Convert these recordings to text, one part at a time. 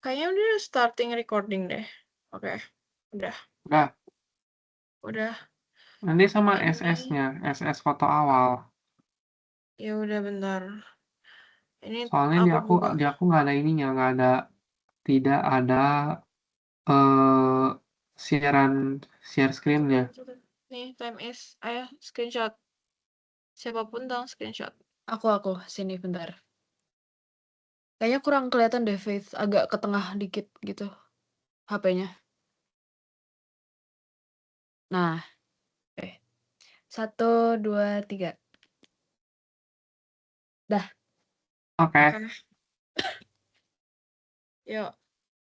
Kayaknya udah starting recording deh. Oke, udah. Udah. Nanti sama Ini SS-nya, SS foto awal. ya udah bentar. Ini Soalnya aku buka. di aku nggak ada ininya, tidak ada eh share screen-nya. Nih, time is. Ayo, screenshot. Siapapun tolong screenshot. Aku sini bentar. Kayaknya kurang kelihatan deh Faith, agak ke tengah dikit gitu HP-nya. Nah, 1, 2, 3. Dah. Oke. Yuk,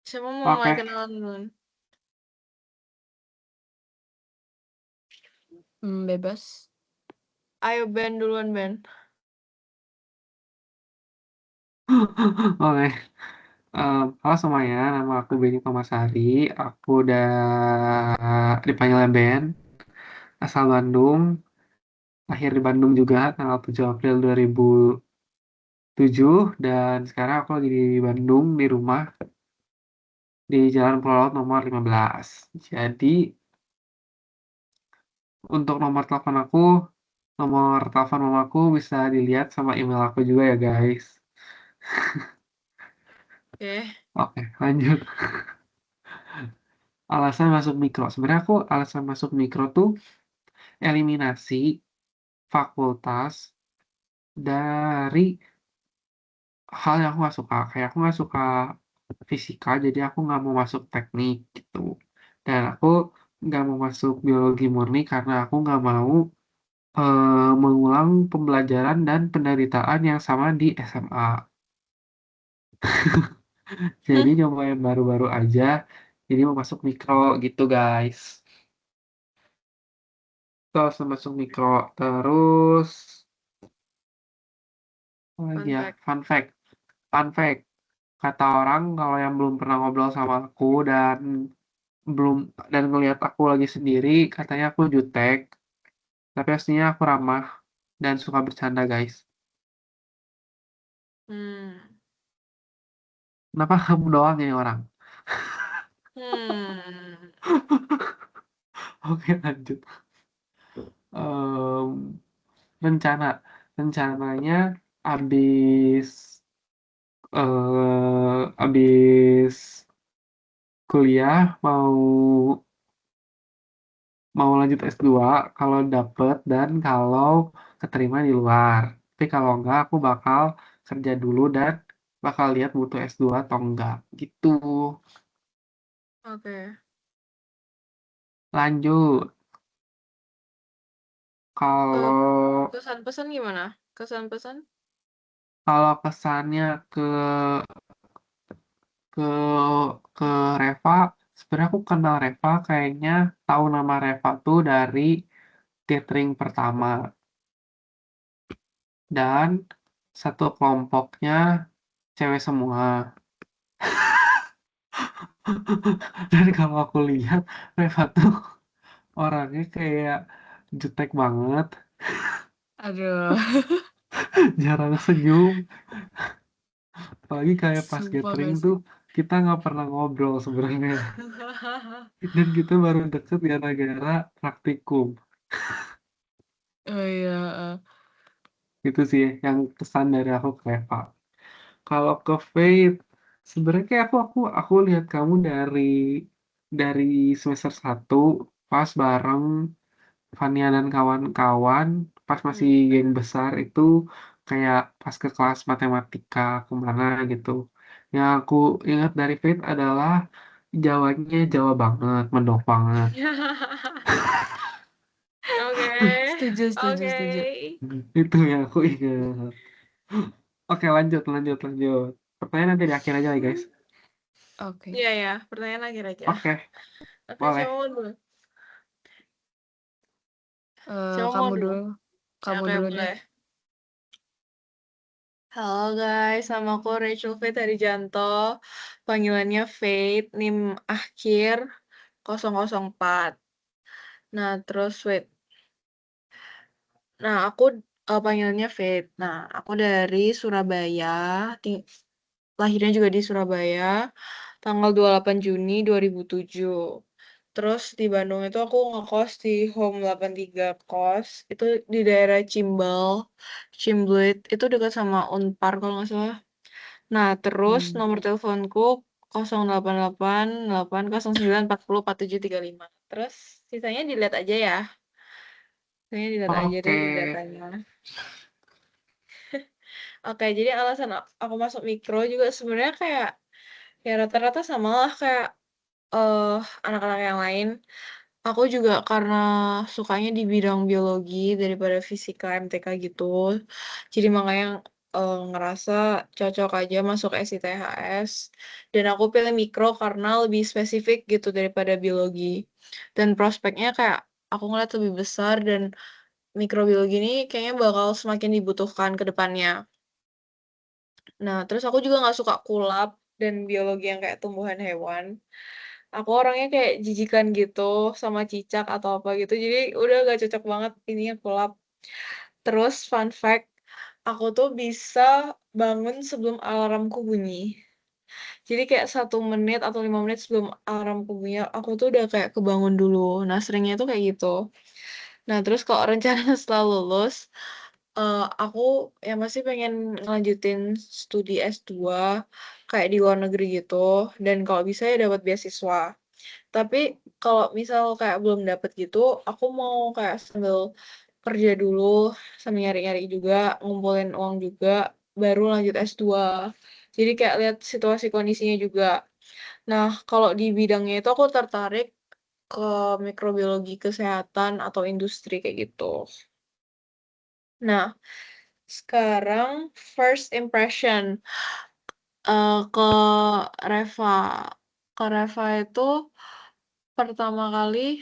siapa mau mulai kenalan duluan? Bebas. Ayo Ben duluan Ben. Oke. Halo semuanya, nama aku Benny Tomasari. Aku udah dipanggil Ben. Asal Bandung. Lahir di Bandung juga tanggal 7 April 2007. Dan sekarang aku lagi di Bandung di rumah. Di Jalan Pulau Laut nomor 15. Jadi, untuk nomor telepon mamaku bisa dilihat sama email aku juga ya guys. Oke, lanjut. Alasan masuk mikro. Sebenarnya alasan masuk mikro tuh eliminasi fakultas dari hal yang aku nggak suka. Kayak aku nggak suka fisika, jadi aku nggak mau masuk teknik gitu. Dan aku nggak mau masuk biologi murni karena aku nggak mau mengulang pembelajaran dan penderitaan yang sama di SMA. Jadi nyoba yang baru-baru aja. Jadi mau masuk mikro gitu guys. Terus masuk mikro. Terus fun fact. Kata orang kalau yang belum pernah ngobrol sama aku dan ngelihat aku lagi sendiri, katanya aku jutek. Tapi aslinya aku ramah dan suka bercanda guys. Kenapa kamu doang ini orang? Oke, lanjut. Rencananya abis abis kuliah mau lanjut S2 kalau dapet dan kalau keterima di luar. Tapi kalau enggak aku bakal kerja dulu dan bakal lihat butuh S2 atau enggak gitu. Oke. Lanjut. Kalau Kesan pesan gimana? Kesan pesan? kalau kesannya ke ke Reva, sebenarnya aku kenal Reva kayaknya tahu nama Reva tuh dari tethering pertama. Dan satu kelompoknya cewek semua. Dan kalau aku lihat Reva tuh orangnya kayak jutek banget, Aduh. jarang senyum. Apalagi kayak pas Sumpah gathering gak sih? tuh kita nggak pernah ngobrol sebenarnya. Dan kita baru deket gara-gara praktikum. Oh iya. Itu sih yang kesan dari aku ke Reva. Kalau ke Faith, sebenarnya kayak aku lihat kamu dari semester 1 pas bareng Fania dan kawan-kawan pas masih geng besar itu kayak pas ke kelas matematika kemana gitu. Yang aku ingat dari Faith adalah Jawanya Jawa banget, mendok banget. Oke. Setuju. Itu yang aku ingat. Oke, lanjut. Pertanyaan nanti di akhir aja ya guys. Oke. Iya, pertanyaan akhir aja. Oke, Oke, boleh. siapa mau dulu? Kamu dulu. Kamu Oke, dulu boleh. deh. Halo guys, nama aku Rachel Faith Harijanto. Panggilannya Faith, NIM akhir 004. Nah, terus wait. Nah, aku panggilannya Faith. Nah, aku dari Surabaya. Lahirnya juga di Surabaya. tanggal 28 Juni 2007. Terus di Bandung itu aku ngekos di Home 83 Kos, itu di daerah Cimbluit, itu dekat sama Unpar kalau nggak salah. Nah, terus Hmm. nomor teleponku 0888 09 40 4735. Terus sisanya dilihat aja ya. Sisanya dilihat aja Oke. deh di datanya. Oke, jadi alasan aku masuk mikro juga sebenarnya kayak ya rata-rata sama lah kayak anak-anak yang lain. Aku juga karena sukanya di bidang biologi daripada fisika MTK gitu. Jadi makanya ngerasa cocok aja masuk SITHS. Dan aku pilih mikro karena lebih spesifik gitu daripada biologi. Dan prospeknya kayak aku ngeliat lebih besar dan mikrobiologi ini kayaknya bakal semakin dibutuhkan ke depannya. Nah, terus aku juga nggak suka kulap dan biologi yang kayak tumbuhan hewan. Aku orangnya kayak jijikan gitu sama cicak atau apa gitu. Jadi udah gak cocok banget ininya kulap. Terus fun fact, aku tuh bisa bangun sebelum alarmku bunyi. Jadi kayak 1 menit atau 5 menit sebelum alarmku bunyi, aku tuh udah kayak kebangun dulu. Nah, seringnya tuh kayak gitu. Nah, terus kalau rencana setelah lulus, aku ya masih pengen ngelanjutin studi S2 kayak di luar negeri gitu. Dan kalau bisa ya dapat beasiswa. Tapi kalau misal kayak belum dapet gitu, aku mau kayak sambil kerja dulu, sambil nyari-nyari juga, ngumpulin uang juga, baru lanjut S2. Jadi kayak lihat situasi kondisinya juga. Nah, kalau di bidangnya itu aku tertarik ke mikrobiologi kesehatan atau industri kayak gitu. Nah, sekarang first impression ke Reva. Ke Reva itu pertama kali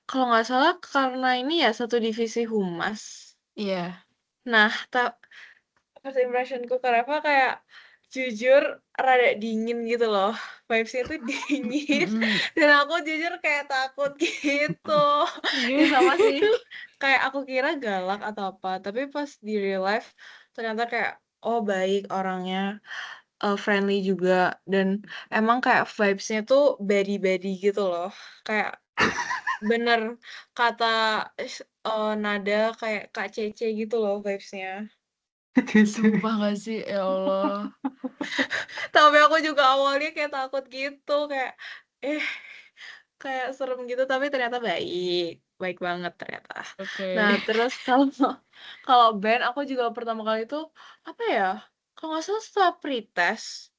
kalau nggak salah karena ini ya satu divisi humas. Iya. Nah, first impressionku ke Reva kayak jujur rada dingin gitu loh. Vibes-nya tuh dingin Mm-mm. dan aku jujur kayak takut gitu. Ya Iya. sama sih. Kayak aku kira galak atau apa, tapi pas di real life ternyata kayak oh baik orangnya, friendly juga dan emang kayak vibes-nya tuh buddy-buddy gitu loh. Kayak bener kata nada kayak Kak Cece gitu loh vibes-nya. Sumpah gak sih? Ya Allah. Tapi aku juga awalnya kayak takut gitu, kayak eh kayak serem gitu tapi ternyata baik. Baik banget ternyata. Oke. Nah, terus kalau kalau band aku juga pertama kali itu apa ya? Kalau nggak salah setelah pretest,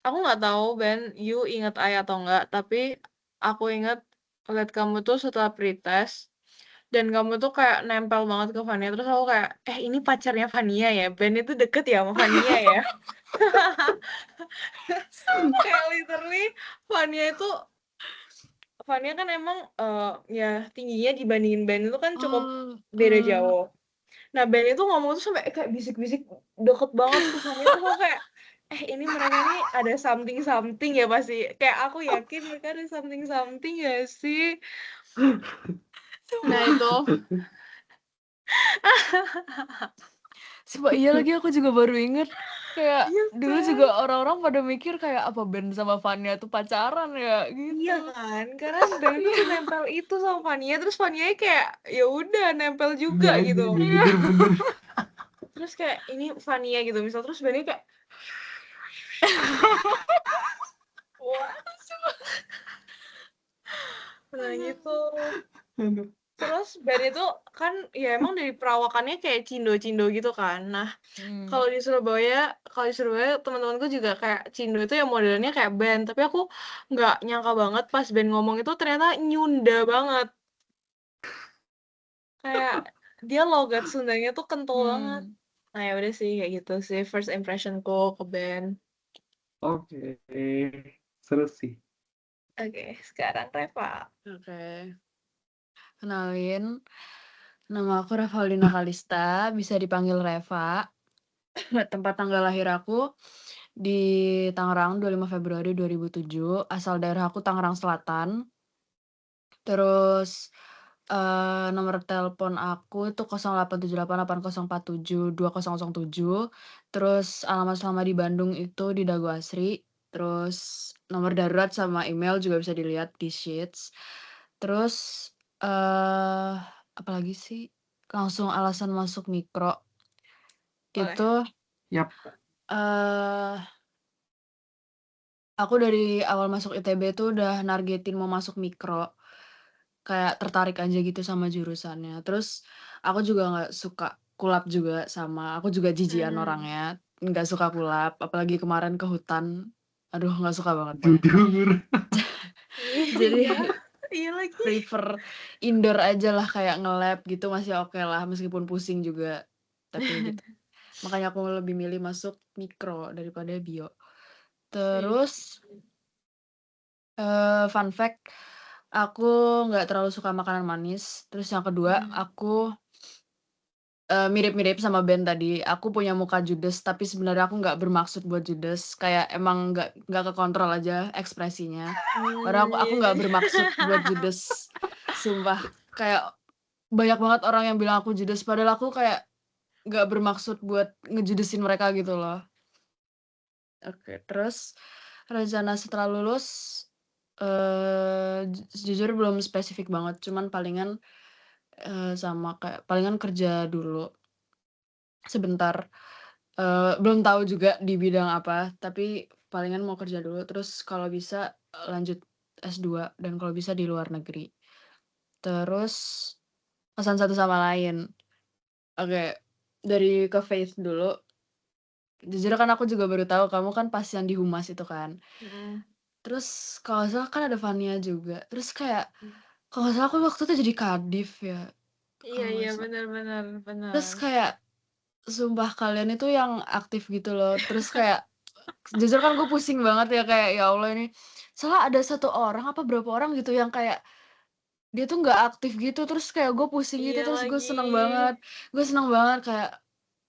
aku nggak tahu band you inget I atau enggak, tapi aku inget lihat kamu tuh setelah pretest dan kamu tuh kayak nempel banget ke Vania terus aku kayak ini pacarnya Vania ya band itu deket ya sama Vania ya kayak literally Vania kan emang ya tingginya dibandingin band itu kan cukup Oh, beda jauh. Nah band itu ngomong tuh sampai kayak bisik-bisik deket banget ke Vania terus aku kayak ini mereka nih ada something something ya pasti kayak aku yakin mereka ada something something ya sih. Nah itu Sumpah iya lagi aku juga baru inget. Kayak iya dulu kan. juga orang-orang pada mikir kayak apa Ben sama Vania tuh pacaran ya Iya gitu. kan, karena band itu Iya. senempel itu sama Vania, terus Vania kayak ya udah nempel juga Iya gitu. anjing, Iya. bener-bener. Terus kayak ini Vania gitu, misal terus bandnya kayak wah, nah gitu. Aduh. Terus band itu kan ya emang dari perawakannya kayak cindo-cindo gitu kan. Nah, Hmm. kalau di Surabaya teman-temanku juga kayak cindo itu ya modelnya kayak band, tapi aku nggak nyangka banget pas band ngomong itu ternyata nyunda banget. Kayak dia logat Sundanya tuh kental banget. Hmm. Nah, ya udah sih kayak gitu sih first impressionku ke band. Oke, seru sih. Oke, sekarang Reva. Oke. Kenalin, nama aku Revalina Kalista, bisa dipanggil Reva. Tempat tanggal lahir aku di Tangerang 25 Februari 2007. Asal daerah aku Tangerang Selatan. Terus nomor telepon aku itu 087880472007. Terus alamat selama di Bandung itu di Dago Asri. terus nomor darurat sama email juga bisa dilihat di Sheets. Terus, apalagi sih? Langsung alasan masuk mikro, Boleh. itu, Yap. eee aku dari awal masuk ITB tuh udah nargetin mau masuk mikro, kayak tertarik aja gitu sama jurusannya. Terus aku juga nggak suka kulap juga aku juga jijian Mmm. orangnya, nggak suka kulap, apalagi kemarin ke hutan, aduh nggak suka banget pokoknya. Jujur. Jadi Iya, iya lagi. prefer indoor ajalah kayak nge-lab gitu masih okelah meskipun pusing juga, tapi gitu. Makanya aku lebih milih masuk mikro daripada bio. Iya. Terus fun fact, aku nggak terlalu suka makanan manis. Terus yang kedua, Mhm. aku, mirip-mirip sama Ben tadi, aku punya muka judes, tapi sebenarnya aku nggak bermaksud buat judes, kayak emang nggak kekontrol aja ekspresinya. Padahal aku Iya nggak sih. bermaksud buat judes, sumpah. Kayak banyak banget orang yang bilang aku judes, padahal aku kayak nggak bermaksud buat ngejudesin mereka gitu loh. Oke, terus rencana setelah lulus, jujur belum spesifik banget, cuman palingan, sama kayak palingan kerja dulu sebentar, belum tahu juga di bidang apa, tapi palingan mau kerja dulu, terus kalau bisa, lanjut S2 dan kalau bisa di luar negeri. Terus pesan satu sama lain, oke, dari ke Faith dulu, jujur kan aku juga baru tahu kamu kan pas yang di humas itu kan. Mhm. Terus kalau nggak salah kan ada Fania juga, terus kayak Mmm. kalau nggak salah aku waktu itu jadi kadif ya, Iya, kalau nggak iya, salah. bener, bener, Terus bener. kayak sumpah kalian itu yang aktif gitu loh, terus kayak jujur kan gue pusing banget ya kayak, ya Allah ini soalnya ada satu orang apa berapa orang gitu yang kayak dia tuh nggak aktif gitu, terus kayak gue pusing gitu, Iya terus lagi. gue seneng banget kayak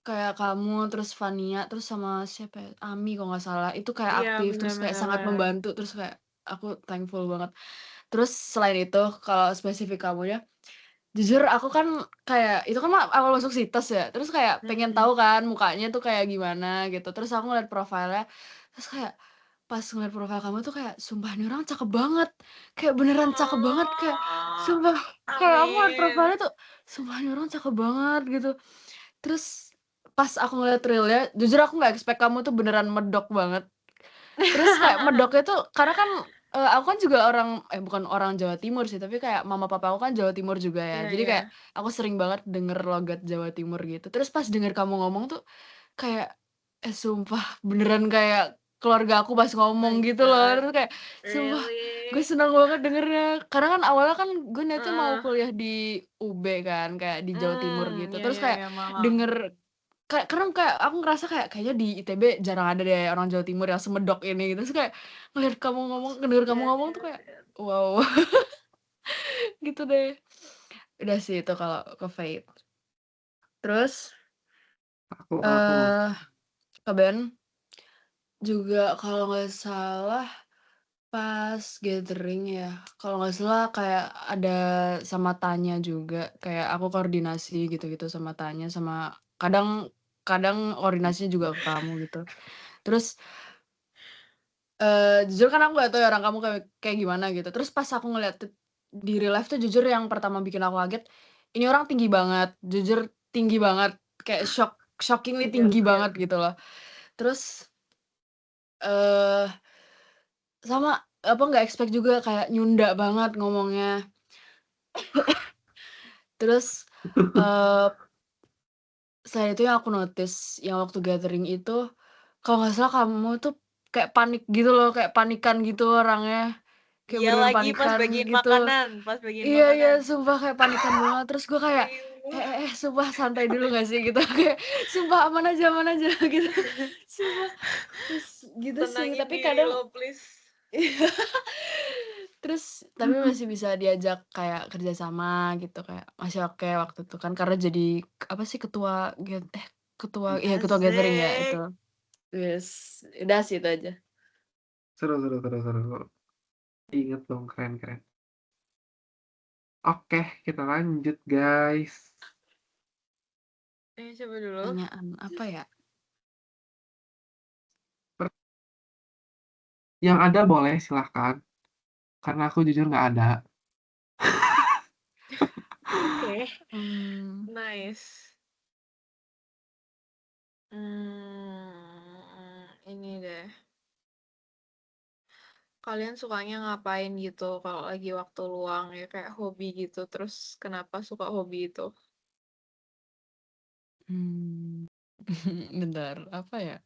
kayak kamu, terus Fania, terus sama siapa ya, Ami kalau nggak salah, itu kayak Iya, aktif, bener, terus kayak bener, sangat bener. membantu, terus kayak aku thankful banget. Terus selain itu, kalau spesifik kamunya, jujur aku kan kayak itu kan awal masuk Situs ya, terus kayak pengen Mhm. tahu kan mukanya tuh kayak gimana gitu, terus aku ngeliat profilnya, terus kayak pas ngeliat profil kamu tuh kayak, sumpah ini orang cakep banget, kayak beneran cakep banget, kayak Oh, sumpah kayak aku ngeliat amin. profilnya tuh, sumpah ini orang cakep banget gitu. Terus pas aku ngeliat reel-nya, jujur aku nggak expect kamu tuh beneran medok banget. Terus kayak medoknya tuh karena kan, aku kan juga bukan orang Jawa Timur sih, tapi kayak mama papa aku kan Jawa Timur juga ya. Iya, Jadi iya. kayak aku sering banget denger logat Jawa Timur gitu. Terus pas denger kamu ngomong tuh kayak, sumpah beneran kayak keluarga aku pas Oh my ngomong gitu loh. god, Terus kayak sumpah gue really? seneng banget dengernya. Karena kan awalnya kan gue niatnya mau Heeh. kuliah di UB kan, kayak di Jawa Timur gitu. Iya, Terus iya, kayak iya, Malang. denger karena kayak aku ngerasa kayak kayaknya di ITB jarang ada deh orang Jawa Timur yang semedok ini gitu, terus kayak ngedenger kamu Siap, ngomong tuh siap, kayak, siap. wow, gitu deh. Udah sih itu kalau ke Faith. Terus, Aku eee, ke Ben juga kalau nggak salah pas gathering ya, kalau nggak salah kayak ada sama Tanya juga, kayak aku koordinasi gitu-gitu sama Tanya, sama kadang kadang koordinasinya juga ke kamu gitu. Terus jujur kan aku nggak tahu ya orang kamu kayak gimana gitu. Terus pas aku ngeliat di real life tuh jujur yang pertama bikin aku kaget, ini orang tinggi banget, jujur tinggi banget, kayak shockingly Siap, tinggi siap. banget gitu loh. Terus, eee, sama apa, nggak expect juga kayak nyunda banget ngomongnya. Terus, eee, selain itu yang aku notice yang waktu gathering itu, kalau nggak salah kamu tuh kayak panik gitu loh, kayak panikan gitu orangnya, kayak Iya beneran lagi pas panikan bagiin gitu. makanan, pas bagiin Iya iya, makanan. sumpah kayak panikan banget, terus gue kayak, Riuh. sumpah santai dulu nggak sih?" Gitu, kayak, "Sumpah aman aja," gitu, sumpah. Terus gitu sih, Tenangin tapi diri kadang lo, please. iya, terus tapi masih bisa diajak kayak kerja sama gitu, kayak masih oke waktu itu kan, karena jadi apa sih, ketua gathering ya itu. Asik. Yes, udah sih itu aja. seru seru seru seru. Inget dong, keren keren. Oke, kita lanjut guys. Coba dulu. Pertanyaan apa ya? Yang ada boleh silahkan, karena aku jujur nggak ada. Oke, Hmm, nice. Ini deh. Kalian sukanya ngapain gitu kalau lagi waktu luang ya kayak hobi gitu. Terus kenapa suka hobi itu? hmm. Bentar, apa ya?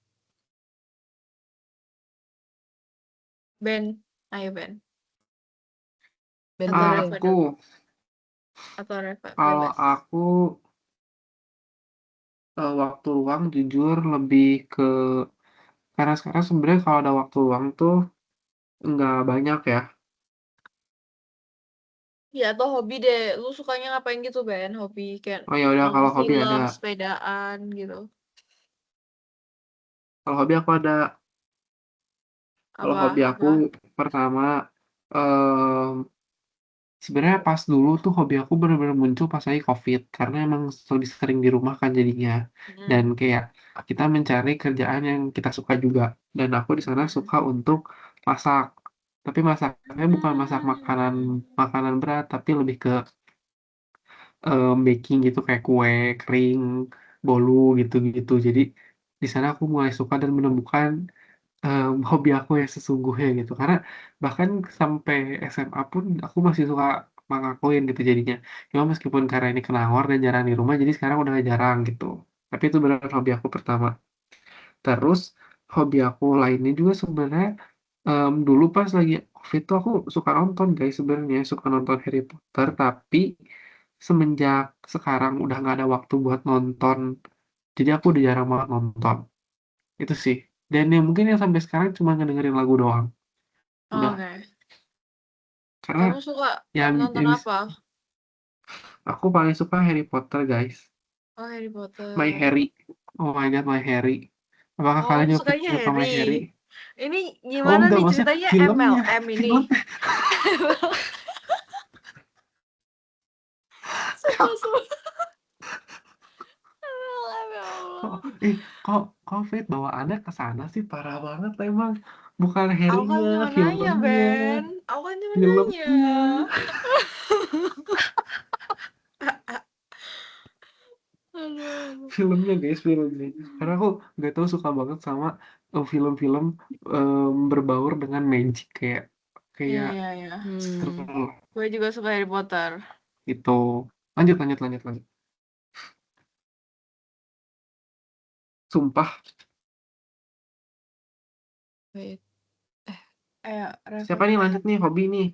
Ben, ayo Ben. Ben Atau dulu ya? Reva Aku, dulu. Atau Reva, kalau bebas. aku waktu luang jujur lebih ke karena sekarang sebenarnya kalau ada waktu luang tuh nggak banyak ya. Ya atau hobi deh. Lu sukanya ngapain gitu Ben? Hobi kayak Oh ya udah nonton kalau hobi film, ada. sepedaan gitu. Kalau hobi aku ada. Kalau Apa? hobi aku Apa? pertama em, sebenarnya pas dulu tuh hobi aku bener-bener muncul pas lagi COVID karena emang lebih sering di rumah kan jadinya dan Hmm. kayak kita mencari kerjaan yang kita suka juga dan aku di sana Hmm. suka untuk masak tapi masaknya bukan masak makanan makanan berat tapi lebih ke baking gitu kayak kue kering bolu gitu-gitu jadi di sana aku mulai suka dan menemukan hobi aku yang sesungguhnya gitu karena bahkan sampai SMA pun aku masih suka ngelakuin gitu jadinya cuma meskipun karena ini kenawar dan jarang di rumah jadi sekarang udah jarang gitu tapi itu benar hobi aku pertama terus hobi aku lainnya juga sebenarnya dulu pas lagi COVID tuh aku suka nonton guys sebenarnya suka nonton Harry Potter tapi semenjak sekarang udah nggak ada waktu buat nonton jadi aku udah jarang banget nonton itu sih dan yang mungkin yang sampai sekarang cuma ngedengerin lagu doang udah Oke. karena Kamu suka yang nonton yang apa? aku paling suka Harry Potter guys Oh, Harry My Potter. Harry oh my god My Harry apakah Oh, kalian juga sukanya suka My Harry Harry. Ini oh gimana enggak nih maksudnya ceritanya filmnya MLM ini? filmnya Sumpah. MLM, ya kok Allah. kok Faith bawaannya ke sana sih parah banget emang bukan Aku kan Harry-nya cuma nanya, filmnya Ben. Aku kan cuma nanya. filmnya Aduh. filmnya guys filmnya karena aku nggak tahu suka banget sama film-film berbaur dengan magic kayak Iya, kayak iya, iya. seru Hmm. lah Gue juga suka Harry Potter. gitu lanjut lanjut lanjut lanjut sumpah Wait, Ayo, Reva siapa nih dulu. lanjut nih hobi nih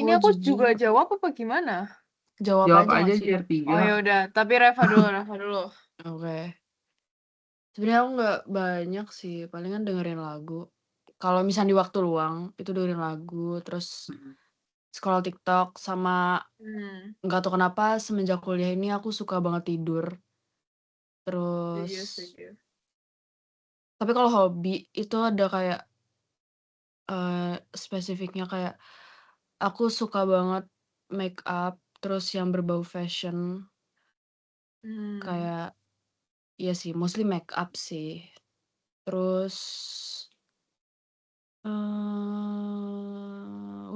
Ini aku aku juga jujur jawab apa gimana? jawab jawab aja aja nggak sih? biar Oh ya tiga udah, tapi Reva dulu, Reva dulu. Oke. Sebenarnya aku nggak banyak sih, palingan dengerin lagu. Kalau misalnya di waktu luang itu dengerin lagu, terus scroll TikTok sama Hmm, nggak tahu kenapa semenjak kuliah ini aku suka banget tidur. Terus setuju, setuju. tapi kalau hobi itu ada kayak spesifiknya kayak aku suka banget make up, terus yang berbau fashion Hmm, kayak iya sih mostly make up sih. Terus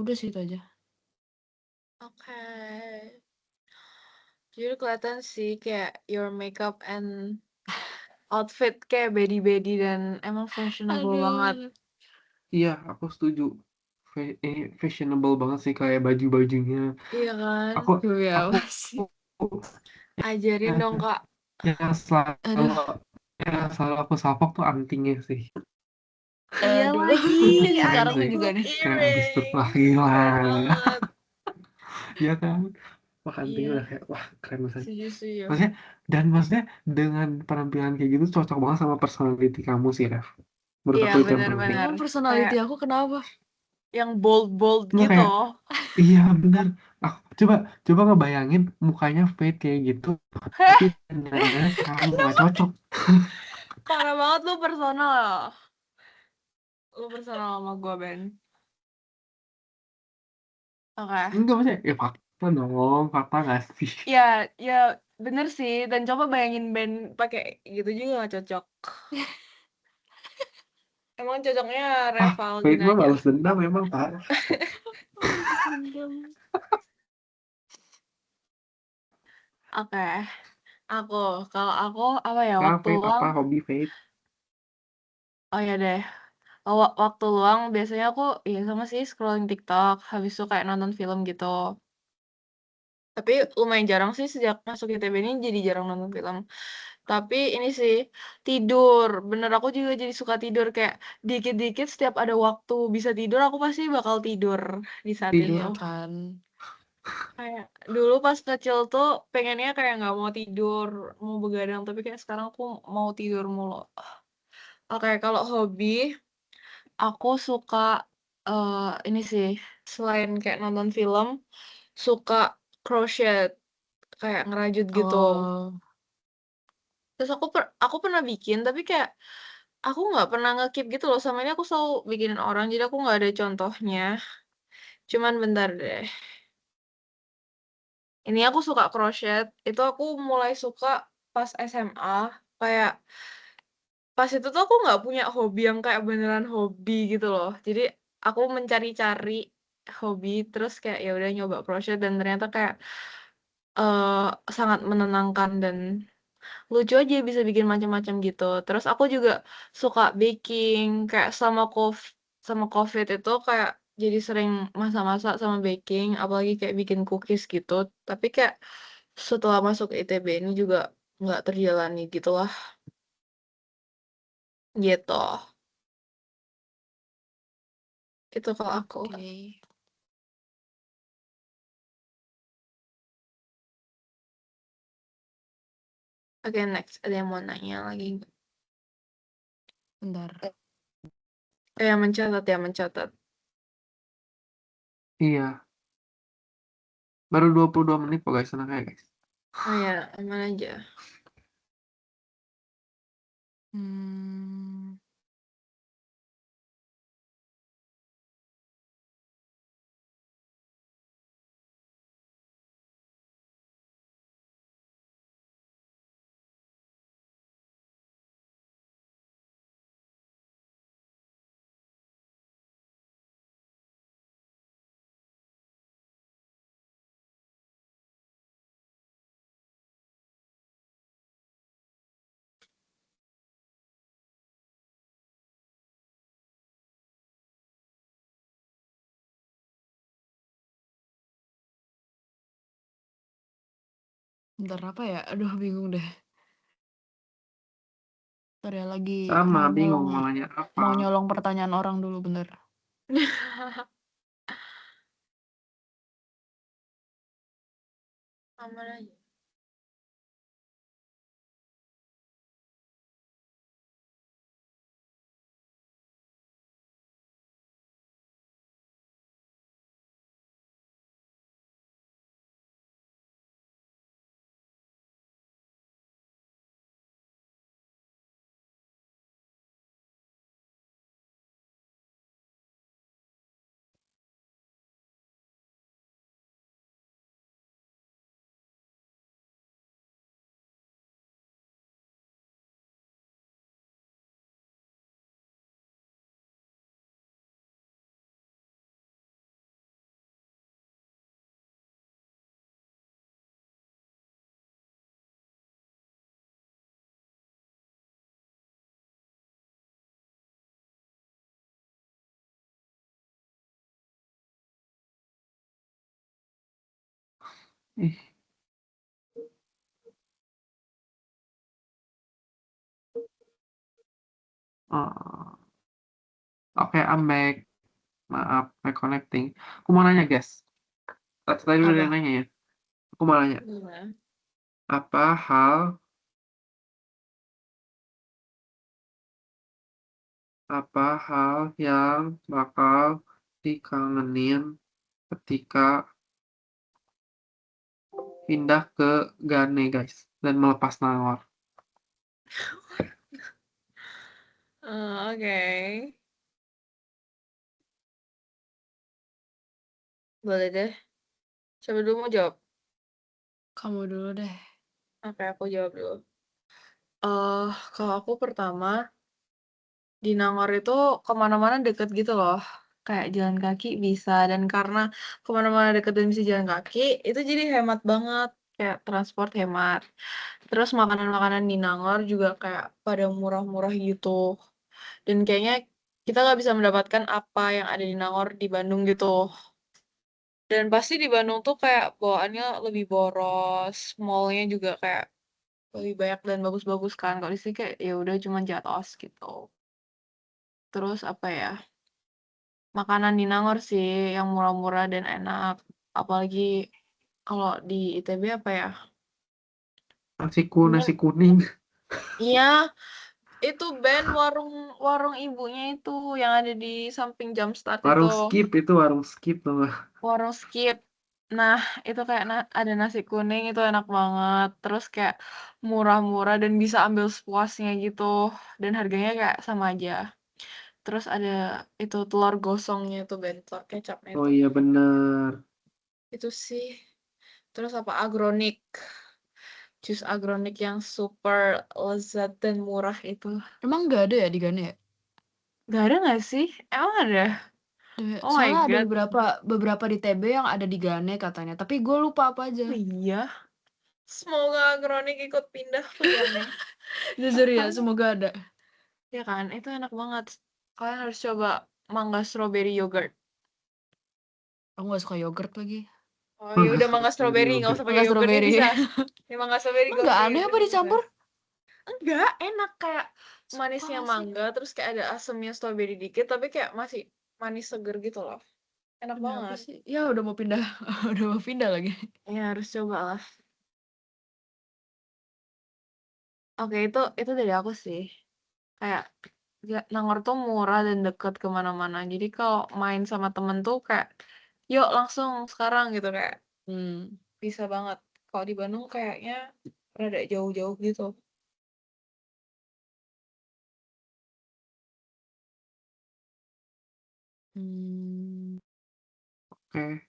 udah sih itu aja. oke. Jadi kelihatan sih kayak your makeup and outfit kayak bedi-bedi dan emang fashionable banget. Aduh. iya aku setuju ini fashionable banget sih kayak baju-bajunya Iya kan? aku Demi aku apa sih? Ajarin yang, dong, Kak. yang selalu Aduh yang selalu aku salvok tuh antingnya sih Iya aduh. lagi, keren Sekarang sih anti juga gold nih. keren abis itu earring. wah gila Keren banget. ya kan wah antingnya udah Iya, kayak wah keren banget setuju, setuju. maksudnya maksudnya dengan penampilan kayak gitu cocok banget sama personality kamu sih Ref menurut Iya, aku itu yang penting benar-benar. Emang Kayak personality aku kenapa? yang bold-bold nggak gitu. kayak iya bener aku coba coba ngebayangin mukanya Fate kayak gitu tapi ternyata kamu nggak cocok Parah banget lu personal. Lu personal sama gua, Ben. Oke. enggak maksudnya ya fakta dong fakta nggak sih Ya, ya bener sih. Dan coba bayangin Ben pakai gitu juga gak cocok. Emang cocoknya Ah, Fate Revalina mah aja. balas dendam memang parah. Balas dendam. Oke, kalau aku apa ya, Nah, waktu Fate luang apa hobi Fate? oh ya deh, waktu luang biasanya aku ya sama sih scrolling TikTok, habis itu kayak nonton film gitu. Tapi lumayan jarang sih sejak masuk ITB ini jadi jarang nonton film. Tapi ini sih, tidur. Bener aku juga jadi suka tidur kayak dikit-dikit setiap ada waktu bisa tidur aku pasti bakal tidur di saat Tidur itu. Iya kan. Kayak dulu pas kecil tuh pengennya kayak nggak mau tidur, mau begadang, tapi kayak sekarang aku mau tidur mulu. Oke, kalau hobi, aku suka ini sih, selain kayak nonton film, suka crochet, kayak ngerajut gitu. Oh, Terus aku pernah bikin, tapi kayak aku nggak pernah nge-keep gitu loh. Sama ini aku selalu bikinin orang, jadi aku nggak ada contohnya. Cuman bentar deh. Ini aku suka crochet. Itu aku mulai suka pas SMA. Kayak pas itu tuh aku nggak punya hobi yang kayak beneran hobi gitu loh. Jadi aku mencari-cari hobi, terus kayak ya udah nyoba crochet dan ternyata kayak eh sangat menenangkan dan lucu aja bisa bikin macam-macam gitu. Terus aku juga suka baking, kayak sama COVID itu kayak jadi sering masak-masak sama baking, apalagi kayak bikin cookies gitu. Tapi kayak setelah masuk ITB ini juga nggak terjalani gitu lah, gitu. Itu kalau aku. oke. Oke, next. Ada yang mau nanya lagi nggak? Bentar. Mencatat ya, mencatat. Iya, baru 22 menit kok guys, tenang aja guys. Oh ya, aman aja. Hmm, bentar apa ya? Aduh, bingung deh. Bentar ya, lagi Sama, mau bingung nyolong mau nanya apa. mau nyolong pertanyaan orang dulu, bentar. Aman aja. Ih, eh, oke, I'm back. Maaf, reconnecting. Aku mau nanya guys. Tadi udah ada yang Apa? nanya ya. Aku mau nanya, Gimana? apa hal apa hal yang bakal dikangenin ketika pindah ke Gane guys dan melepas nawar? Oke. Boleh deh. Siapa dulu mau jawab? Kamu dulu deh. Oke, aku jawab dulu. Kalau aku pertama, Di Nangor itu kemana-mana deket gitu loh. Kayak jalan kaki bisa, dan karena kemana-mana deket dan bisa jalan kaki, itu jadi hemat banget. Kayak transport hemat. Terus makanan-makanan di Nangor juga kayak pada murah-murah gitu. Dan kayaknya kita nggak bisa mendapatkan apa yang ada di Nangor di Bandung gitu. Dan pasti di Bandung tuh kayak bawaannya lebih boros, mallnya juga kayak lebih banyak dan bagus-bagus kan. Kalau di sini kayak ya udah cuma Jatos gitu. Terus apa ya? Makanan di Nangor sih yang murah-murah dan enak. Apalagi kalau di ITB apa ya? Nasi Bener. kuning, Iya, itu band warung warung ibunya itu yang ada di samping Jamstart itu. warung skip tuh. Warung Skip. Nah, itu kayak ada nasi kuning itu enak banget. Terus kayak murah-murah dan bisa ambil sepuasnya gitu. Dan harganya kayak sama aja. Terus ada itu telur gosongnya itu, bentor kecapnya Oh itu. iya bener. Itu sih. Terus apa agronik. Jus agronik yang super lezat dan murah itu. Emang nggak ada ya di Gane ya? Gak ada gak sih? Emang ada? Oh my Soalnya ada god. beberapa di TB yang ada di Gane katanya, tapi gue lupa apa aja. Oh iya. Semoga agronik ikut pindah ke Gane. Jujur ya, semoga ada. Ya kan, itu enak banget. Kalian harus coba mangga strawberry yogurt. Aku nggak suka yogurt lagi. Oh ya Bagus udah, mangga dari strawberry, nggak yogurt. usah pakai Mangga yogurtnya strawberry. bisa. Ya mangga strawberry, Emang gak usah nggak pakai aneh apa yogurtnya bisa. dicampur? Enggak, enak kayak manisnya Sumpah sih. mangga, terus kayak ada asemnya strawberry dikit, tapi kayak masih manis seger gitu loh. Enak Demi apa banget. sih? Ya udah mau pindah, udah mau pindah lagi. Ya harus coba lah. Oke, itu dari aku sih. Kayak Nangor tuh murah dan deket kemana-mana. Jadi kalau main sama temen tuh kayak, yuk langsung sekarang gitu kayak. Hmm. Bisa banget. Kalau di Bandung kayaknya rada jauh-jauh gitu. Hmm. Oke.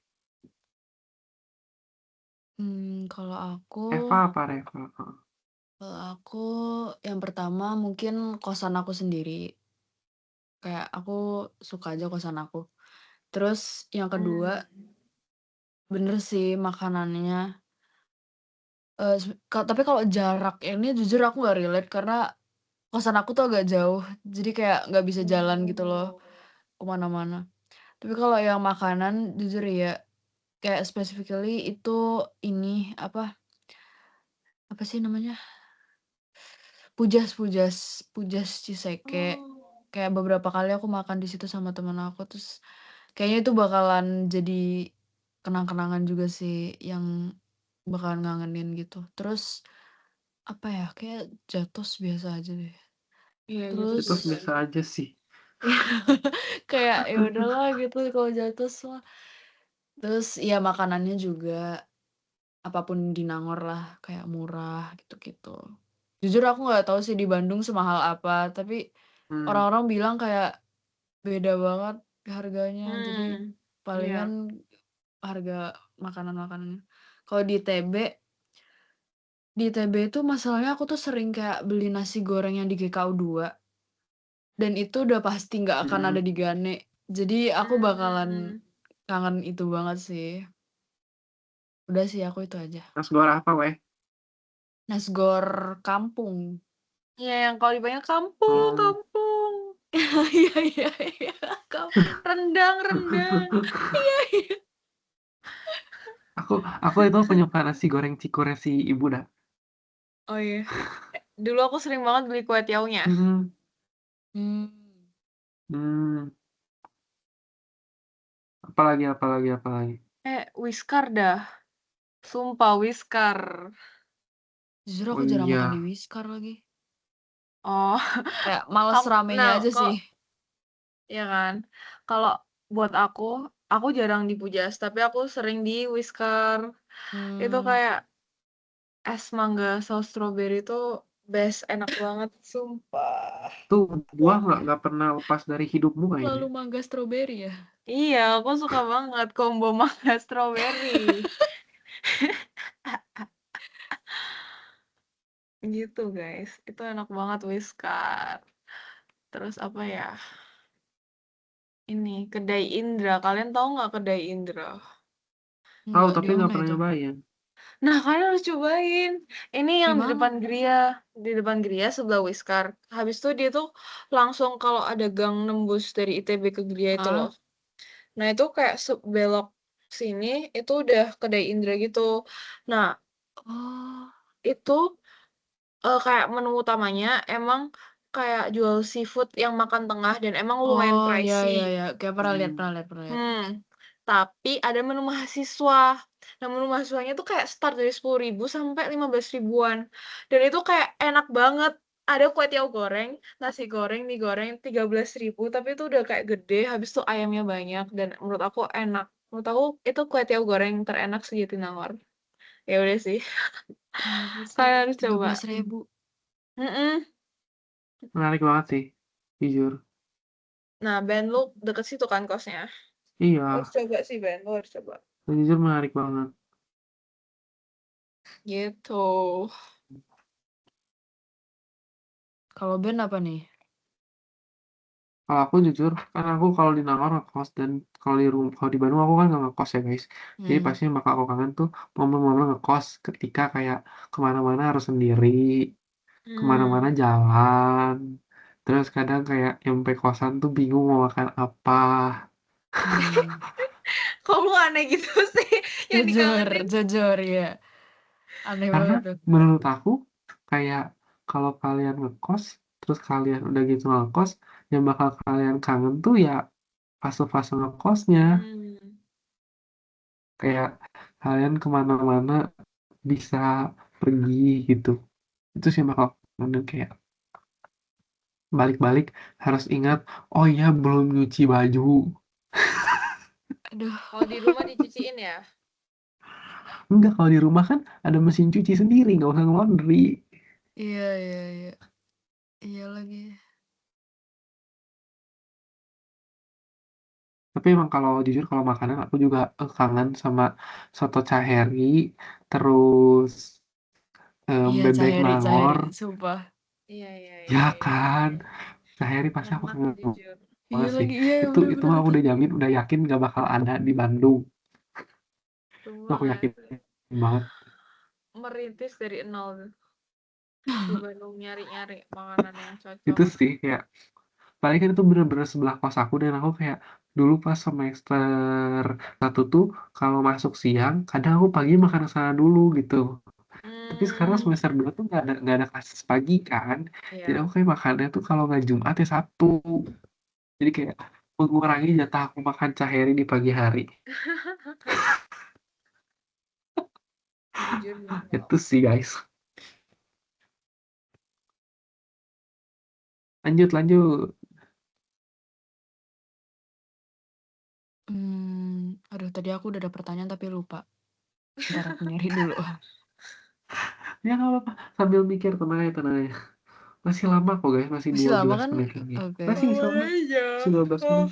Kalau aku, Eva apa Reva? kalau aku yang pertama mungkin kosan aku sendiri. Kayak aku suka aja kosan aku. Terus yang kedua, bener sih makanannya. Tapi kalau jarak ini jujur aku nggak relate karena kosan aku tuh agak jauh. Jadi kayak nggak bisa jalan gitu loh ke mana-mana. Tapi kalau yang makanan jujur ya, kayak specifically itu ini, apa sih namanya? Pujas Ciseke. Oh. Kayak beberapa kali aku makan di situ sama temen aku, terus kayaknya itu bakalan jadi kenang-kenangan juga sih yang bakalan ngangenin gitu. Terus apa ya, kayak Jatos biasa aja deh. Iya gitu Terus Itu biasa biasa aja. aja sih. kayak ya udahlah gitu kalau Jatos mah. Terus ya makanannya juga apapun di Nangor lah, kayak murah gitu-gitu. Jujur aku nggak tahu sih di Bandung semahal apa, tapi Hmm. orang-orang bilang kayak beda banget harganya, jadi Iya. palingan harga makanan-makanannya. Kalau di ITB itu masalahnya aku tuh sering kayak beli nasi goreng yang di GKU 2 dan itu udah pasti nggak akan ada Mm-mm. di Gane. Jadi aku bakalan Hmm. kangen itu banget sih. Udah sih aku itu aja. Nasgor apa weh? Nasgor kampung. Iya, yang kalau dipanggil kampung, Hmm. kampung. Iya iya iya, Rendang, rendang. iya iya. Aku itu penyuka nasi goreng cikurnya si ibu dah. Oh iya. Dulu aku sering banget beli kue tiaunya. Hmm. Mmm, Hmm. Apalagi. Whiskar dah. Sumpah, Whiskar. jujur Oh aku jarang makan di iya. Whiscar lagi. Oh, Kayak males ramenya nah, aja kok sih. ya kan? Kalau buat aku jarang di Pujas, tapi aku sering di Whiskar. Itu Mmm, kayak es mangga saus strawberry itu best, enak banget, sumpah. Tuh buah nggak pernah lepas dari hidupmu kayaknya. selalu mangga stroberi ya? Iya, aku suka banget combo mangga strawberry. Gitu guys, itu enak banget Whiskar. Terus apa ya? Ini Kedai Indra. Kalian tahu nggak Kedai Indra? Tahu Enggak, tapi di nggak mana pernah itu? nyobain. Nah, kalian harus cobain. Ini Di yang di mana? depan Gria, sebelah Wiskar. Habis itu dia tuh langsung kalau ada gang nembus dari ITB ke Gria itu loh. Ah, Nah, itu kayak belok sini itu udah Kedai Indra gitu. Nah, oh, itu kayak menu utamanya emang kayak jual seafood yang makan tengah dan emang lumayan oh, ya, ya, pricey. ya. Kayak pernah lihat, Hmm. pernah lihat, pernah lihat. Tapi ada menu mahasiswa. Nah, menu mahasiswanya tuh kayak start dari 10.000 sampai 15 ribuan. Dan itu kayak enak banget. Ada kue tiaw goreng, nasi goreng, mie goreng 13.000, tapi itu udah kayak gede, habis itu ayamnya banyak dan menurut aku enak. Menurut aku itu kue tiaw goreng terenak se-Jatinangor. Ya udah sih, kalian harus coba. 13.000. Mm-mm. Menarik banget sih, jujur. Nah, Ben lu deket situ kan kosnya. Iya, Harus coba sih Ben, lu harus coba. jujur menarik banget. Gitu. Kalau Ben apa nih? Kalau aku jujur, kan aku kalau di Nangor ngekos dan kalau di Bandung aku kan nggak ngekos ya guys. Jadi Hmm. pasti yang bakal aku kangen tuh momen-momen ngekos ketika kayak kemana-mana harus sendiri, kemana-mana Hmm. jalan. Terus kadang kayak nyampe kosan tuh bingung mau makan apa. Hmm. Kok lu aneh gitu sih yang Jujur, dikangenin? jujur ya. Aneh Karena banget tuh. menurut aku kayak kalau kalian ngekos, terus kalian udah gitu ngekos, yang bakal kalian kangen tuh ya fase-fase ngekosnya. Hmm. Kayak kalian kemana-mana bisa pergi gitu. Itu sih yang bakal kangen kayak balik-balik harus ingat, oh iya belum nyuci baju. Aduh, Kalau di rumah dicuciin ya? Enggak, kalau di rumah kan ada mesin cuci sendiri, nggak usah laundry. iya, iya, iya. Iya lagi. Tapi emang kalau jujur kalau makanan aku juga kangen sama soto Caheri, terus Iya, bebek Caheri, Caheri, Nangor, sumpah. Iya, iya, ya iya, iya, kan? iya. Caheri pasti Enak aku banget kangen jujur. Iya banget sih. lagi, iya, Itu bener-bener mah aku itu. udah jamin, udah yakin gak bakal ada di Bandung. Itu Semua aku yakin asli. banget. Merintis dari nol di Bandung nyari-nyari makanan yang cocok. Itu sih kayak paling kan itu bener-bener sebelah kos aku dan aku kayak dulu pas semester satu tuh kalau masuk siang kadang aku pagi makan ke sana dulu gitu. Tapi sekarang Hmm. semester 2 tuh nggak ada kelas pagi kan. Jadi Iya. aku kayak makannya tuh kalau nggak Jumat ya Sabtu. Jadi kayak mengurangi jatah aku makan caheri di pagi hari. Jujur juga. Itu sih guys. Lanjut lanjut. Aduh, tadi aku udah ada pertanyaan tapi lupa. Ntar aku nyari dulu. Ya nggak apa-apa. Sambil mikir tenang aja tenang aja. Masih lama kok guys. Masih Masih lama 12 kan? menit lagi. Oke. Masih lama. Aja. Masih 12 menit.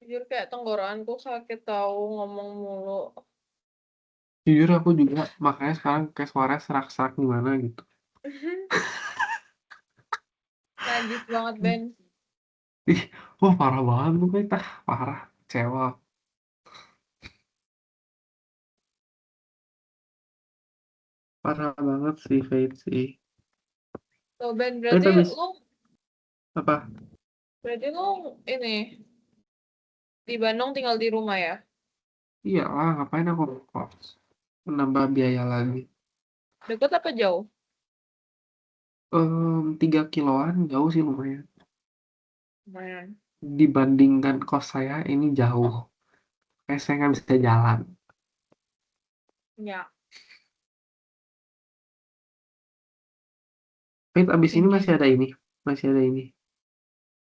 Jujur kayak tenggorokanku sakit tahu ngomong mulu. Jujur aku juga makanya sekarang kayak suara serak-serak gimana gitu. Najis banget Ben. Ih, wah parah banget lu kita. Parah, kecewa. Parah banget sih Fate sih. Tuh Ben Fate berarti habis lu apa? ini di Bandung tinggal di rumah ya? Iya lah, ngapain aku kos? Menambah biaya lagi. Deket apa jauh? 3 kiloan jauh sih lumayan. Lumayan. Dibandingkan kos saya ini jauh. Kayak saya nggak bisa jalan. Ya. Fate abis ini Ini masih ada ini. Masih ada ini.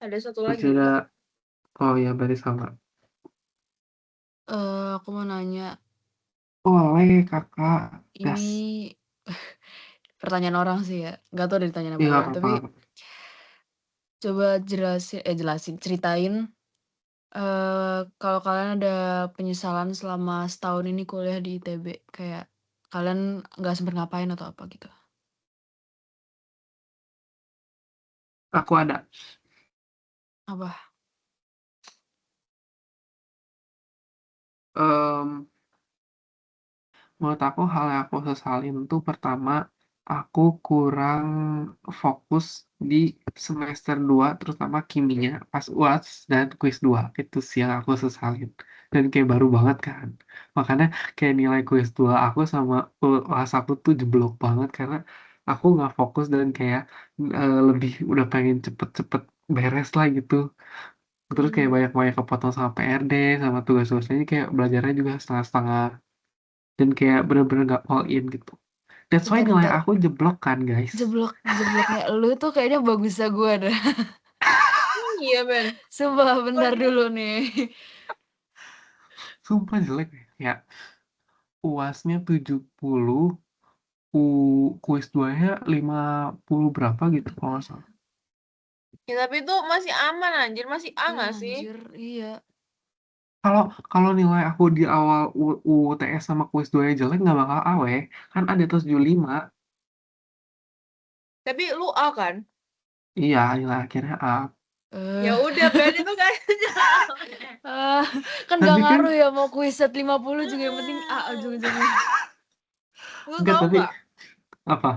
Ada satu Masih lagi. ada. Oh ya, berarti sama. aku mau nanya, Boleh kakak. Gas. ini pertanyaan orang sih ya. Nggak tahu udah ditanya Iya sama nggak belum. Tapi apa-apa. coba jelasin, ceritain. Kalau kalian ada penyesalan selama setahun ini kuliah di ITB, kayak kalian nggak sempet ngapain atau apa gitu? Aku ada. Apa? Mmm, menurut aku hal yang aku sesalin tuh pertama, aku kurang fokus di semester 2 terutama kimia pas UAS dan kuis 2, itu sih yang aku sesalin. Dan kayak baru banget kan. Makanya kayak nilai kuis 2 aku sama UAS aku tuh jeblok banget karena aku nggak fokus dan kayak, lebih udah pengen cepet-cepet beres lah gitu. Terus kayak Mmm, banyak-banyak kepotong sama PRD, sama tugas-tugasnya kayak belajarnya juga setengah-setengah. Dan kayak bener-bener gak all in gitu. That's why Bentar nilai bentar, aku jeblok kan guys. jebloknya lu tuh kayaknya bagusnya gue dah. iya, Ben. Sumpah, Kok bentar dia dulu nih. Sumpah jelek ya. UASnya 70, kuis 2-nya 50 berapa gitu kalau nggak salah. ya tapi itu masih aman anjir, masih A Iya nggak sih? anjir, iya. Kalau kalau nilai aku di awal UTS sama kuis 2-nya jelek nggak bakal A weh. Kan ada atas 75. Tapi lu A kan? Iya, nilai akhirnya A. Ya Eh, udah, Ben, itu kayaknya aneh. ah, kan gak Tapi kan ngaruh ya mau kuiset 50 juga yang penting A ujung-ujungnya. Lu enggak tahu tapi nggak? apa?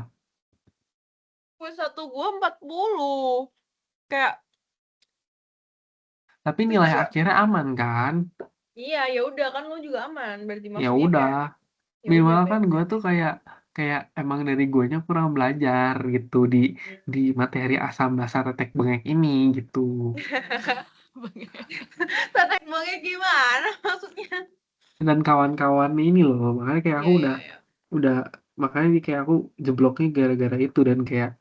Kuis 1 gua 40. Kayak Tapi itu nilai juga akhirnya aman kan? iya, ya udah kan lu juga aman. Berarti Ya maksudnya udah. kayak ya udah, Minimal Ben. kan gue tuh kayak kayak emang dari guanya kurang belajar gitu di materi asam basa tetek bengek ini gitu. Tetek bengek gimana maksudnya? Dan kawan-kawan ini loh, makanya kayak aku Iya, iya, iya. udah makanya kayak aku jebloknya gara-gara itu dan kayak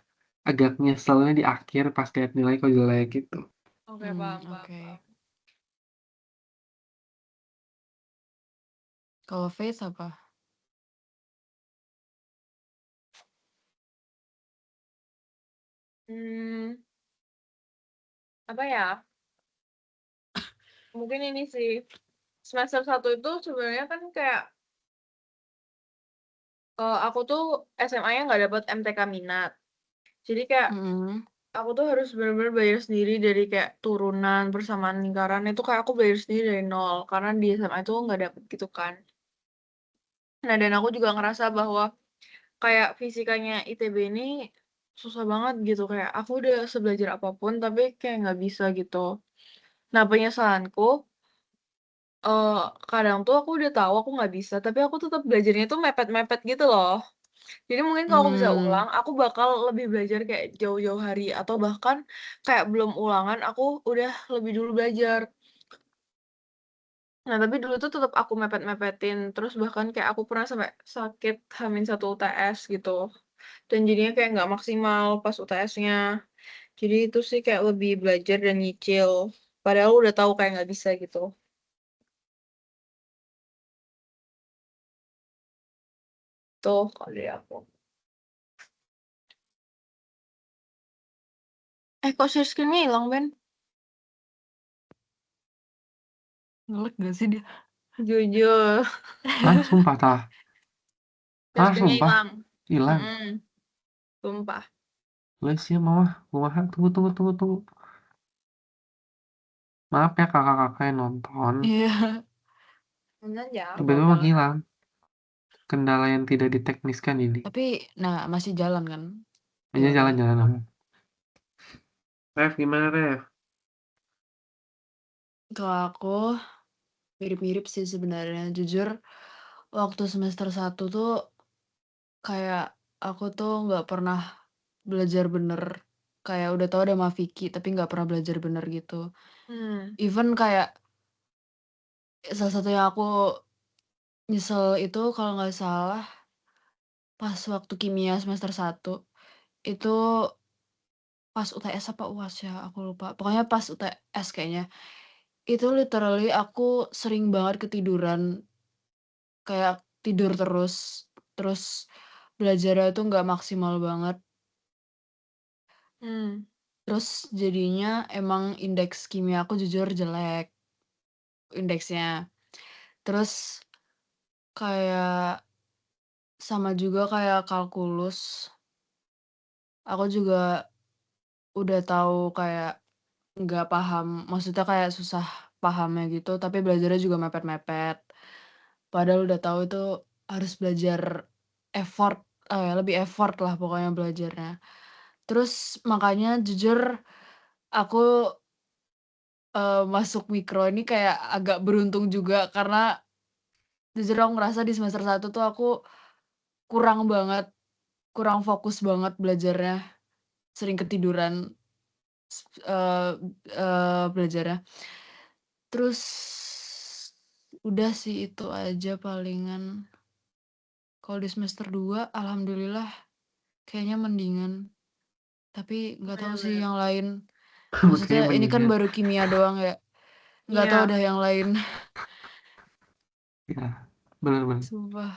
agak nyeselnya di akhir pas lihat nilai kok jelek gitu. Oke, paham, paham, Oke. paham. Kalau Faith apa? Hmm, apa ya? Mungkin ini sih. Semester 1 itu sebenarnya kan kayak aku tuh SMA-nya nggak dapet MTK minat. Jadi kayak Mm-mm. aku tuh harus bener-bener belajar sendiri dari kayak turunan, persamaan lingkaran itu kayak aku belajar sendiri dari nol karena di SMA itu nggak dapet gitu kan. Nah, dan aku juga ngerasa bahwa kayak fisikanya ITB ini susah banget gitu kayak aku udah sebelajar apapun tapi kayak nggak bisa gitu. Nah, penyesalanku kadang tuh aku udah tahu aku nggak bisa tapi aku tetap belajarnya tuh mepet-mepet gitu loh. Jadi mungkin kalau aku bisa Hmm. ulang, aku bakal lebih belajar kayak jauh-jauh hari atau bahkan kayak belum ulangan aku udah lebih dulu belajar. Nah, tapi dulu tuh tetap aku mepet-mepetin, terus bahkan kayak aku pernah sampai sakit H-1 UTS gitu. Dan jadinya kayak nggak maksimal pas UTS-nya. Jadi itu sih kayak lebih belajar dan nyicil. Padahal udah tahu kayak nggak bisa gitu. Tuh kalau dari aku. Kok share screen-nya hilang, Ben? Ngelek gak sih dia? Jujur, Ah, sumpah tah. share Ah, screen-nya sumpah. hilang. Hilang. Mm-mm, sumpah. Guys ya mama, kumaha tunggu tunggu tunggu tunggu. Maaf ya kakak-kakak yang nonton. Iya. Bener ya, Gak Tiba-tiba apa-apa lah. menghilang. Kendala yang tidak ditekniskan ini. Tapi, nah masih jalan kan? Ya Hanya udah. jalan-jalan aja. Ref, gimana Ref? Kalau aku mirip-mirip sih sebenarnya. Jujur, waktu semester 1 tuh kayak aku tuh nggak pernah belajar bener. Kayak udah tahu ada Mafiki, tapi nggak pernah belajar bener gitu. Hmm. Even kayak salah satu yang aku nyesel itu kalau nggak salah pas waktu kimia semester 1 itu pas UTS apa UAS ya, aku lupa. Pokoknya pas UTS kayaknya. Itu literally aku sering banget ketiduran, kayak tidur terus belajarnya tuh nggak maksimal banget. Hmm. Terus jadinya emang indeks kimia aku jujur jelek, indeksnya. Terus kayak sama juga kayak kalkulus, aku juga udah tahu kayak nggak paham, maksudnya kayak susah pahamnya gitu, tapi belajarnya juga mepet-mepet. Padahal udah tahu itu harus belajar effort, lebih effort lah pokoknya belajarnya. Terus makanya jujur aku, masuk mikro ini kayak agak beruntung juga karena jujur aku ngerasa di semester satu tuh aku kurang banget, kurang fokus banget belajarnya, sering ketiduran, eee belajarnya. Terus udah sih itu aja palingan. Kalau di semester 2 alhamdulillah kayaknya mendingan, tapi nggak tahu sih Bener-bener. yang lain. Makanya Maksudnya ini kan mendingan. baru kimia doang ya, nggak tahu Iya, dah yang lain. Ya, benar-benar. Sumpah.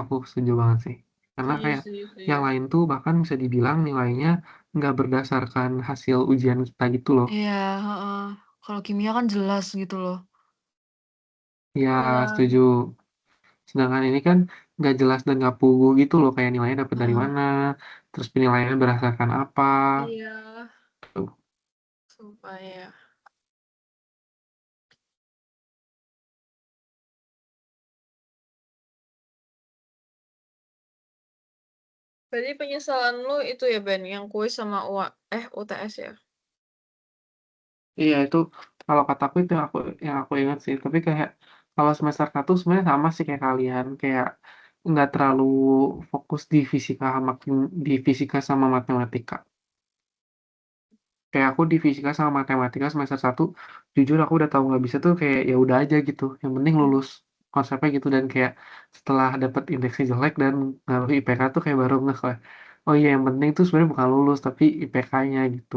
Aku setuju banget sih. Karena setuju, kayak setuju, yang setuju. lain tuh bahkan bisa dibilang nilainya nggak berdasarkan hasil ujian kita gitu loh. Iya, heeh. Kalau kimia kan jelas gitu loh. Ya, Iya, setuju. Sedangkan ini kan nggak jelas dan nggak pugu gitu loh, kayak nilainya dapat dari Heeh. mana, terus penilaiannya berdasarkan apa. iya, Tuh. sumpah ya. Berarti penyesalan lu itu ya Ben, yang kuis sama UTS ya? Iya itu kalau kataku itu yang aku ingat sih. Tapi kayak kalau semester satu sebenarnya sama sih kayak kalian, kayak nggak terlalu fokus di fisika sama matematika. Kayak aku di fisika sama matematika semester satu, jujur aku udah tahu nggak bisa tuh kayak ya udah aja gitu. Yang penting lulus, konsepnya gitu. Dan kayak setelah dapet indeksnya jelek dan ngaruh IPK tuh kayak baru ngeh kayak, oh iya yang penting tuh sebenarnya bukan lulus tapi IPK-nya gitu.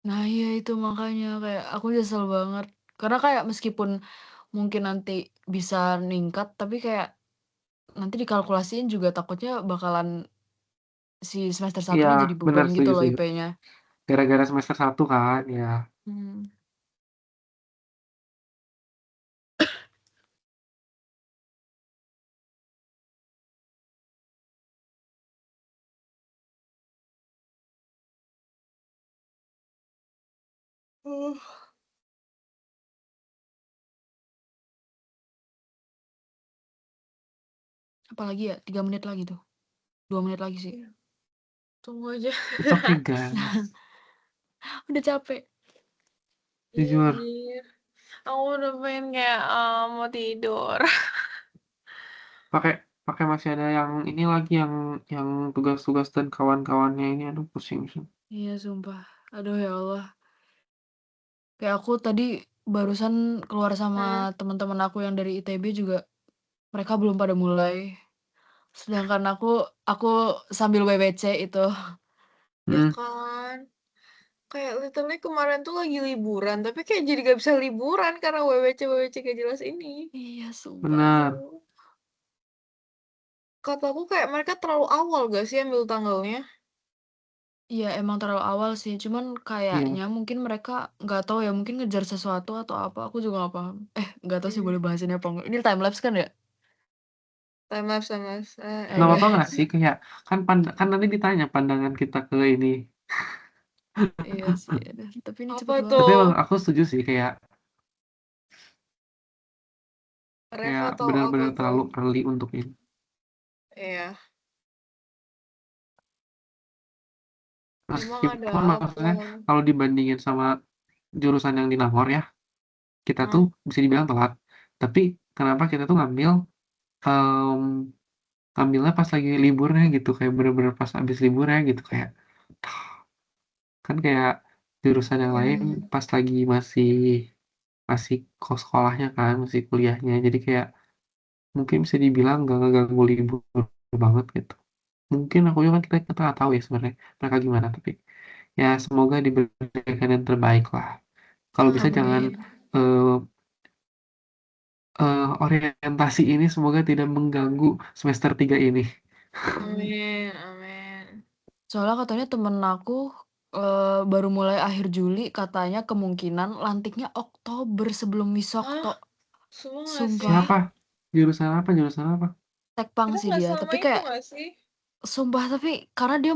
Nah iya itu makanya kayak aku nyesel banget. Karena kayak meskipun mungkin nanti bisa ningkat, tapi kayak nanti dikalkulasiin juga takutnya bakalan si semester Iya, satunya jadi benar beban gitu setuju loh setuju. IP-nya. Gara-gara semester satu kan, ya. Hmm. Apalagi ya 3 menit lagi tuh, 2 menit lagi sih. Iya. Tunggu aja. It's okay guys. Udah capek. Iya Jujur, anjir. Aku udah pengen kayak mau tidur. pakai pakai masih ada yang ini lagi yang tugas-tugas dan kawan-kawannya ini aduh pusing sih. Iya sumpah. Aduh ya Allah. Kayak aku tadi barusan keluar sama Hah? teman-teman aku yang dari ITB juga mereka belum pada mulai. Sedangkan aku sambil WWC itu. Ya Hmm, kan. Kayak literally kemarin tuh lagi liburan, tapi kayak jadi gak bisa liburan karena WWC gak jelas ini. Iya sumpah. benar. Aduh. Kataku kayak mereka terlalu awal gak sih ambil tanggalnya? Iya emang terlalu awal sih, cuman Iya. kayaknya mungkin mereka nggak tahu ya, mungkin ngejar sesuatu atau apa, aku juga nggak paham. Nggak tahu sih Iya. boleh bahas ini apa enggak. Ini timelapse kan ya? Timelapse, timelapse. Nggak Iya. apa-apa nggak sih kayak kan nanti ditanya pandangan kita ke ini. Iya sih, aduh, tapi ini Apa cepet banget. Tapi tuh? emang aku setuju sih kayak Ref kayak atau apa benar-benar tuh? terlalu early untuk ini. Iya. Emang ada Meskipun apa? maksudnya kalau dibandingin sama jurusan yang di Nangor ya, kita tuh Hah? bisa dibilang telat. Tapi kenapa kita tuh em, ngambilnya pas lagi liburnya gitu, kayak bener-bener pas habis liburnya gitu kayak kan kayak jurusan yang lain Hmm. pas lagi masih masih sekolahnya kan, masih kuliahnya. Jadi kayak mungkin bisa dibilang gak ngeganggu libur banget gitu. Mungkin aku juga kan kita nggak tahu ya sebenarnya mereka gimana, tapi ya semoga diberikan yang terbaik lah. Kalau bisa jangan Amin. eh, orientasi ini semoga tidak mengganggu semester 3 ini. Amin, amin. Soalnya katanya temen aku, baru mulai akhir Juli, katanya kemungkinan lantiknya Oktober sebelum Hah? Wisokto. Semua gak sih? Sumpah, Siapa? Jurusan apa? Jurusan apa? Tekpang Kita sih nggak dia, sama tapi itu kayak nggak sih? Sumpah, tapi karena dia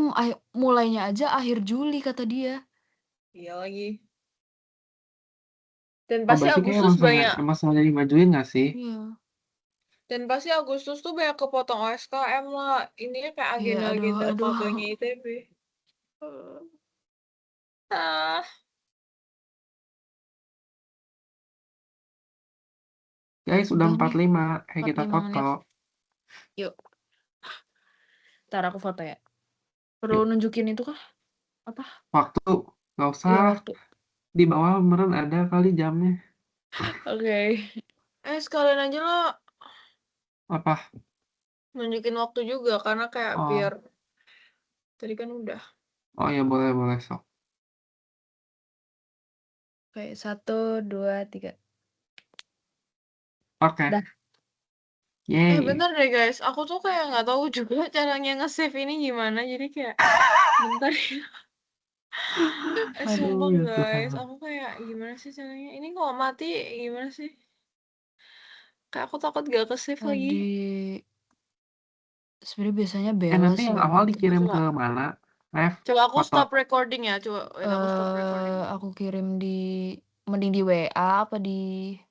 mulainya aja akhir Juli kata dia. Iya lagi. Dan Oh, pasti berarti kayak Agustus banyak emang sengaja dimajuin nggak sih? Iya. dan pasti Agustus tuh banyak kepotong OSKM lah. Ininya kayak Iya, agenda-agenda aduh. magangnya ITB. Ah, Guys, udah Udah nih, 45. Kita 45 menit. foto. Yuk. Ntar aku foto ya. Perlu nunjukin itu kah? Apa? Waktu, nggak Iya, usah. waktu. Di bawah beneran ada kali jamnya. Oke. sekalian aja lah Apa? nunjukin waktu juga karena kayak Oh, biar tadi kan udah. oh ya boleh sok. Oke, 1, 2, 3. Oke. Dah. Yeay. Bentar deh guys, aku tuh kayak nggak tahu juga caranya nge-save ini gimana, jadi kayak bentar ya. Sumpah Aduh, ya guys, Tuhan. aku kayak gimana sih caranya? Ini kalau mati gimana sih? Kayak aku takut gak ke-save lagi. Tadi sebenarnya biasanya Bella Nanti sih yang yang awal ngerti. dikirim Coba. ke mana? Ref, Coba aku foto. stop recording ya, coba. Wait, aku stop recording. Aku kirim mending di WA apa di